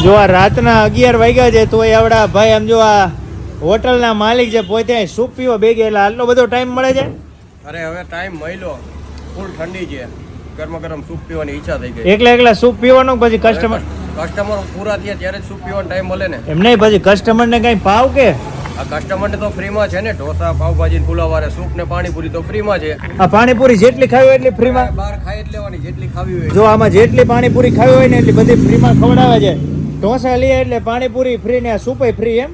જો આ રાતના 11 વાગ્યા છે તો આવડા ભાઈ આમ જો આ હોટલના માલિક છે પોતે સૂપ પીવો બેગે એટલે આટલો બધો ટાઈમ મળે છે. અરે હવે ટાઈમ મળ્યો, ફૂલ ઠંડી છે, ગરમા ગરમ સૂપ પીવાની ઈચ્છા થઈ ગઈ. એકલા સૂપ પીવાનો પછી કસ્ટમર પૂરા થયા ત્યારે જ સૂપ પીવાનો ટાઈમ મળે ને. એમ નહીં, પછી કસ્ટમરને કઈ ભાવ કે આ કસ્ટમરને તો ફ્રીમાં છે ને, ઢોસા પાવભાજી પુલાવારે સૂપ ને પાણીપુરી તો ફ્રીમાં છે. આ પાણીપુરી જેટલી ખાવી હોય એટલી ફ્રીમાં, બહાર ખાઈ જ લેવાની જેટલી ખાવી હોય. જો આમાં જેટલી પાણીપુરી ખાવી હોય ને એટલી બધી ફ્રીમાં ખવડાવે છે. ઢોસા લે એટલે પાણીપુરી ફ્રી ને સૂપય ફ્રી. એમ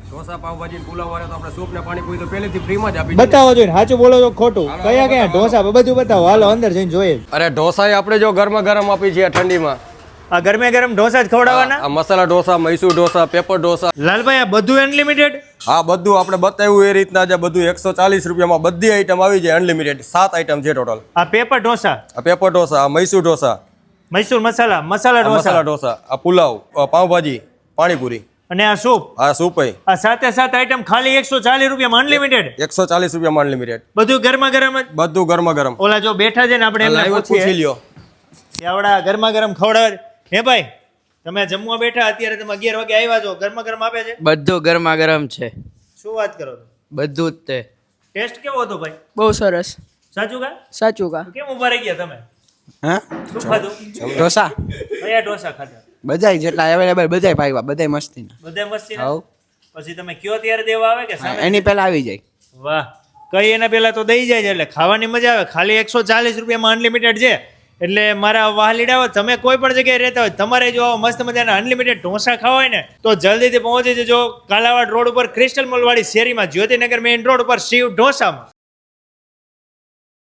ઢોસા પાવભાજી પુલાવારે તો આપણે સૂપ ને પાણીપુરી તો પહેલેથી ફ્રીમાં જ આપી. બતાવો જોઈએ, સાચું બોલો તો ખોટું? કયા કયા ઢોસા બધું બતાવો, હાલો અંદર જઈને જોઈએ. અરે ઢોસા આપણે જો ગરમા ગરમ આપી છે ઠંડીમાં. આ ગરમે ગરમ ઢોસા જ ખવડાવવાના? આ મસાલા ઢોસા, મૈસૂર ઢોસા, પેપર ઢોસા. લાલભાઈ આ બધું અનલિમિટેડ? હા બધું આપણે બતાવ્યું એ રીતના જ બધું 140 રૂપિયામાં બધી આઈટમ આવી જાય અનલિમિટેડ. 7 આઈટમ છે ટોટલ. આ પેપર ઢોસા, આ પેપર ઢોસા, આ મૈસૂર ઢોસા, મૈસૂર મસાલા, મસાલા ઢોસા, આ પુલાવ, પાવભાજી, પાણીપુરી અને આ સૂપ. આ સૂપ. આ 7 આઈટમ ખાલી 140 રૂપિયામાં અનલિમિટેડ. 140 રૂપિયામાં અનલિમિટેડ. બધું ગરમા ગરમ જ? બધું ગરમા ગરમ. ઓલા જો બેઠા છે ને આપણે એમને પૂછી લ્યો કે આવડા ગરમા ગરમ ખવડાવે. હે ભાઈ તમે જમવા બેઠા, અત્યારે તમે 11 વાગે આવ્યા છો, ગરમા ગરમ આપે છે? બધું ગરમા ગરમ છે. શું વાત કરો છો? બધું જ તે. ટેસ્ટ કેવો હતો ભાઈ? બહુ સરસ. સાચું કા? સાચું કા? કેમ ઉભા રહી ગયા તમે? હા, શું ખાધું? ઢોસા. કયા ઢોસા ખાધા? બધાય જેટલા અવેલેબલ બધાય ભાઈવા, બધાય મસ્તીના. બધાય મસ્તીના? હાઉ. પછી તમે કયો ત્યારે દેવા આવે કે સામે? એની પહેલા આવી જાય. વાહ, કઈ એના પહેલા તો દઈ જાય છે એટલે ખાવાની મજા આવે. ખાલી 140 રૂપિયામાં અનલિમિટેડ છે. એટલે મારા વાહલીડાઓ, તમે કોઈ પણ જગ્યાએ રહેતા હોય, તમારે જો મસ્ત મજાના અનલિમિટેડ ઢોસા ખાવા હોય ને તો જલ્દીથી પહોંચી જજો કાલાવાડ રોડ ઉપર ક્રિસ્ટલ મોલ વાળી શેરીમાં, જ્યોતિનગર મેઇન રોડ ઉપર શિવ ઢોસામાં.